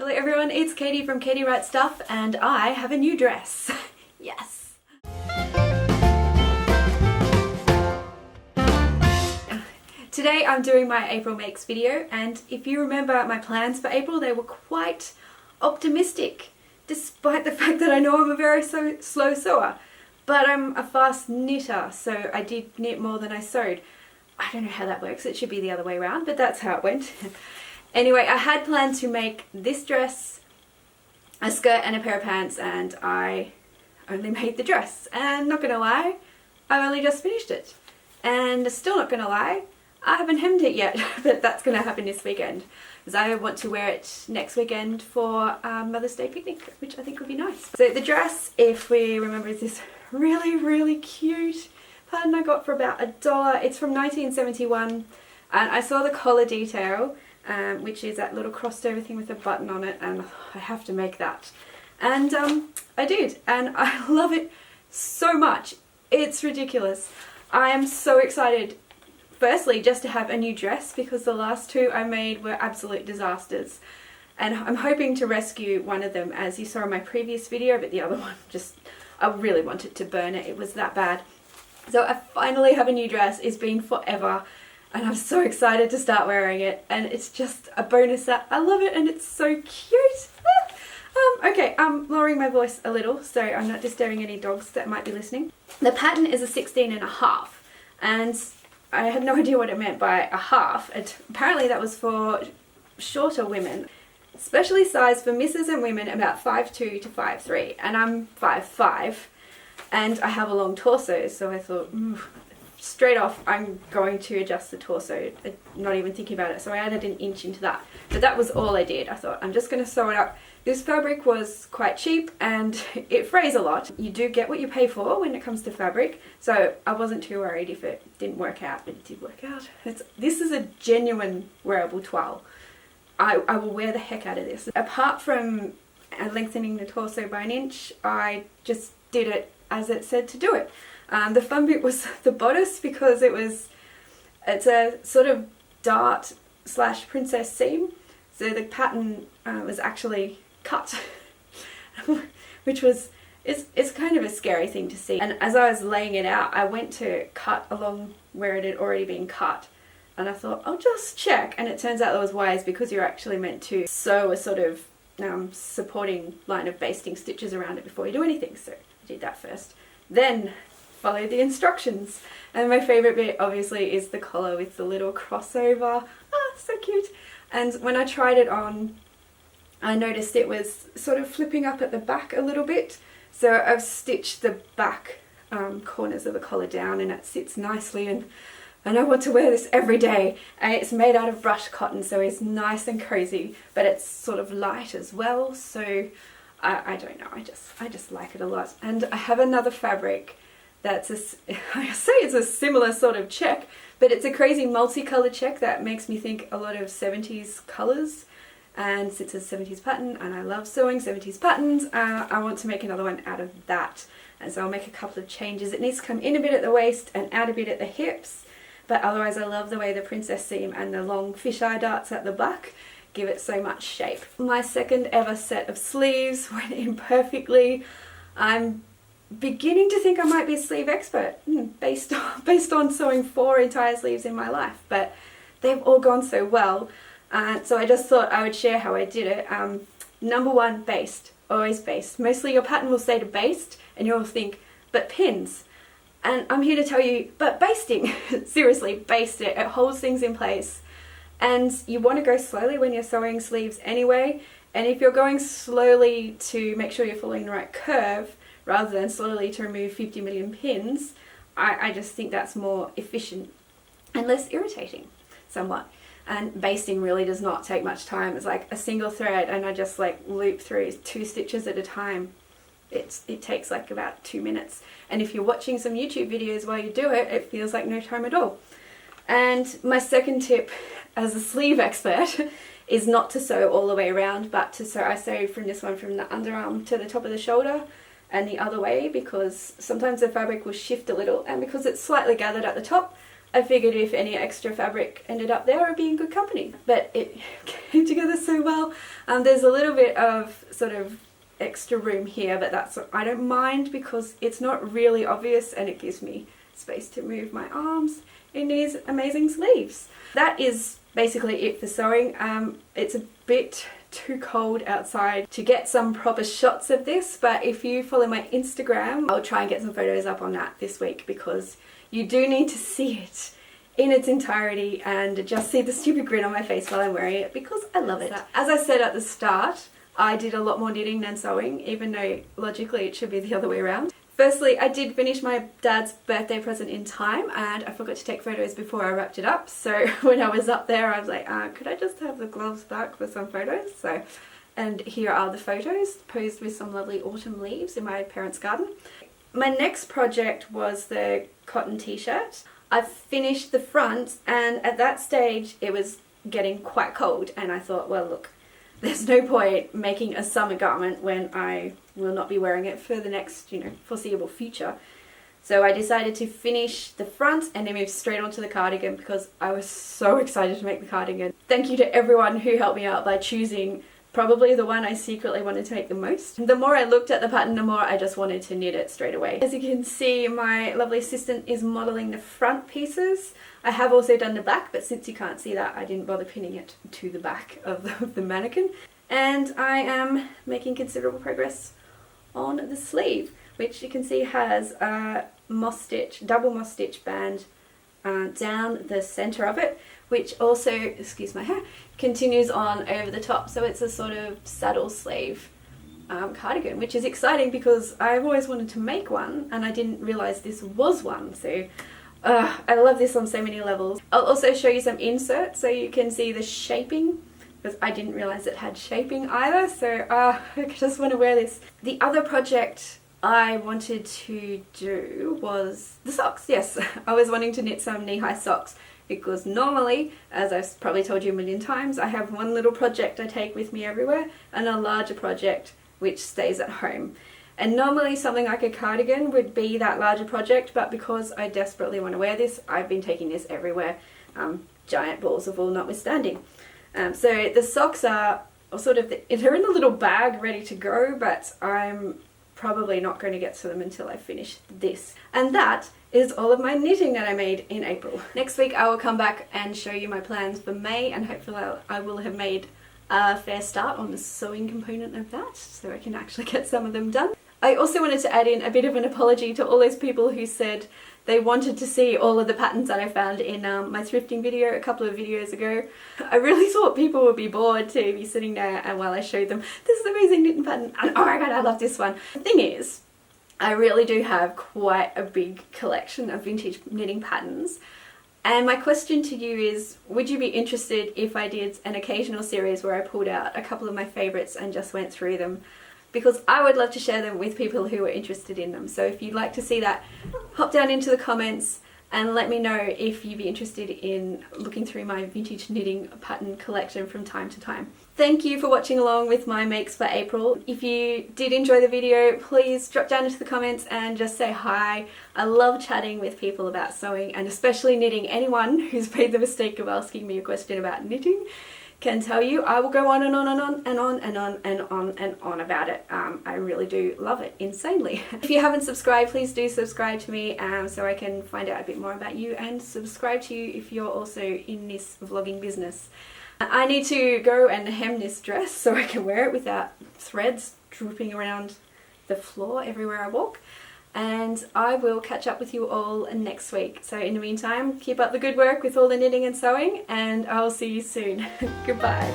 Hello everyone, it's Katie from Katie Writes Stuff and I have a new dress. Yes! Today I'm doing my April makes video, and if you remember my plans for April, they were quite optimistic, despite the fact that I know I'm a very slow sewer. But I'm a fast knitter, so I did knit more than I sewed. I don't know how that works, it should be the other way around, but that's how it went. Anyway, I had planned to make this dress, a skirt and a pair of pants, and I only made the dress. And not gonna lie, I've only just finished it. And still not gonna lie, I haven't hemmed it yet, but that's gonna happen this weekend. Because I want to wear it next weekend for Mother's Day picnic, which I think would be nice. So the dress, if we remember, is this really cute pattern I got for about $1. It's from 1971, and I saw the collar detail, which is that little crossed over thing with a button on it, and I have to make that. And I did, and I love it so much. It's ridiculous. I am so excited, firstly, just to have a new dress, because the last two I made were absolute disasters. And I'm hoping to rescue one of them, as you saw in my previous video, but the other one just, I really wanted to burn it. It was that bad. So I finally have a new dress. It's been forever. And I'm so excited to start wearing it, and it's just a bonus that I love it and it's so cute. Okay, I'm lowering my voice a little so I'm not disturbing any dogs that might be listening. The pattern is a 16.5, and I had no idea what it meant by a half. Apparently that was for shorter women, specially sized for misses and women about 5'2" to 5'3", and I'm 5'5", and I have a long torso, so I thought, straight off I'm going to adjust the torso, not even thinking about it. So I added an inch into that, but that was all I did. I thought I'm just going to sew it up. This fabric was quite cheap and it frays a lot. You do get what you pay for when it comes to fabric, so I wasn't too worried if it didn't work out, but it did work out. This is a genuine wearable toile. I will wear the heck out of this. Apart from lengthening the torso by an inch, I just did it as it said to do it. The fun bit was the bodice, because it's a sort of dart / princess seam, so the pattern was actually cut, which it's kind of a scary thing to see. And as I was laying it out, I went to cut along where it had already been cut, and I thought I'll just check, and it turns out that was wise, because you're actually meant to sew a sort of supporting line of basting stitches around it before you do anything. So I did that first, then follow the instructions. And my favourite bit obviously is the collar with the little crossover. So cute. And when I tried it on, I noticed it was sort of flipping up at the back a little bit, so I've stitched the back corners of the collar down, and it sits nicely, and I want to wear this every day. And it's made out of brushed cotton, so it's nice and cozy, but it's sort of light as well, so I don't know, I just like it a lot. And I have another fabric that's I say it's a similar sort of check, but it's a crazy multicolored check that makes me think a lot of 70s colours, and it's a 70s pattern, and I love sewing 70s patterns. I want to make another one out of that, and so I'll make a couple of changes. It needs to come in a bit at the waist and out a bit at the hips, but otherwise I love the way the princess seam and the long fisheye darts at the back give it so much shape. My second ever set of sleeves went in perfectly. I'm beginning to think I might be a sleeve expert based on sewing 4 entire sleeves in my life, but they've all gone so well, so I just thought I would share how I did it. Number 1, baste. Always baste. Mostly your pattern will say to baste and you'll think, but pins. And I'm here to tell you, but basting. Seriously, baste it. It holds things in place, and you want to go slowly when you're sewing sleeves anyway, and if you're going slowly to make sure you're following the right curve rather than slowly to remove 50 million pins, I just think that's more efficient and less irritating somewhat. And basting really does not take much time. It's like a single thread, and I just like loop through 2 stitches at a time. It takes like about 2 minutes, and if you're watching some YouTube videos while you do it, it feels like no time at all. And my second tip as a sleeve expert is not to sew all the way around, but to sew, I sew from this one from the underarm to the top of the shoulder and the other way, because sometimes the fabric will shift a little, and because it's slightly gathered at the top, I figured if any extra fabric ended up there, it would be in good company. But it came together so well. There's a little bit of sort of extra room here, but I don't mind because it's not really obvious and it gives me space to move my arms in these amazing sleeves. That is basically it for sewing. It's a bit too cold outside to get some proper shots of this, but if you follow my Instagram, I'll try and get some photos up on that this week because you do need to see it in its entirety and just see the stupid grin on my face while I'm wearing it because I love it. As I said at the start, I did a lot more knitting than sewing, even though logically it should be the other way around. Firstly, I did finish my dad's birthday present in time and I forgot to take photos before I wrapped it up. So when I was up there, I was like, could I just have the gloves back for some photos? And here are the photos posed with some lovely autumn leaves in my parents' garden. My next project was the cotton t-shirt. I finished the front and at that stage it was getting quite cold and I thought, well look, there's no point making a summer garment when I will not be wearing it for the next, foreseeable future. So I decided to finish the front and then move straight onto the cardigan because I was so excited to make the cardigan. Thank you to everyone who helped me out by choosing probably the one I secretly wanted to make the most. The more I looked at the pattern, the more I just wanted to knit it straight away. As you can see, my lovely assistant is modelling the front pieces. I have also done the back, but since you can't see that, I didn't bother pinning it to the back of the mannequin. And I am making considerable progress on the sleeve, which you can see has a double moss stitch band down the center of it, which also, excuse my hair, continues on over the top. So it's a sort of saddle sleeve cardigan, which is exciting because I've always wanted to make one and I didn't realize this was one. So I love this on so many levels. I'll also show you some inserts so you can see the shaping because I didn't realize it had shaping either. So I just want to wear this. The other project I wanted to do was the socks. Yes, I was wanting to knit some knee-high socks because normally, as I've probably told you a million times, I have one little project I take with me everywhere and a larger project which stays at home. And normally something like a cardigan would be that larger project, but because I desperately want to wear this, I've been taking this everywhere, giant balls of wool notwithstanding. So the socks are sort of, they're in a little bag ready to go, but I'm probably not going to get to them until I finish this. And that is all of my knitting that I made in April. Next week I will come back and show you my plans for May, and hopefully I will have made a fair start on the sewing component of that so I can actually get some of them done. I also wanted to add in a bit of an apology to all those people who said they wanted to see all of the patterns that I found in my thrifting video a couple of videos ago. I really thought people would be bored to be sitting there and while I showed them this is amazing knitting pattern and oh my god, I love this one. The thing is, I really do have quite a big collection of vintage knitting patterns, and my question to you is, would you be interested if I did an occasional series where I pulled out a couple of my favourites and just went through them? Because I would love to share them with people who are interested in them. So if you'd like to see that, hop down into the comments and let me know if you'd be interested in looking through my vintage knitting pattern collection from time to time. Thank you for watching along with my makes for April. If you did enjoy the video, please drop down into the comments and just say hi. I love chatting with people about sewing and especially knitting. Anyone who's made the mistake of asking me a question about knitting can tell you I will go on and on and on and on and on and on and on about it. I really do love it insanely. If you haven't subscribed, please do subscribe to me so I can find out a bit more about you, and subscribe to you if you're also in this vlogging business. I need to go and hem this dress so I can wear it without threads drooping around the floor everywhere I walk. And I will catch up with you all next week. So in the meantime, keep up the good work with all the knitting and sewing, and I'll see you soon. Goodbye.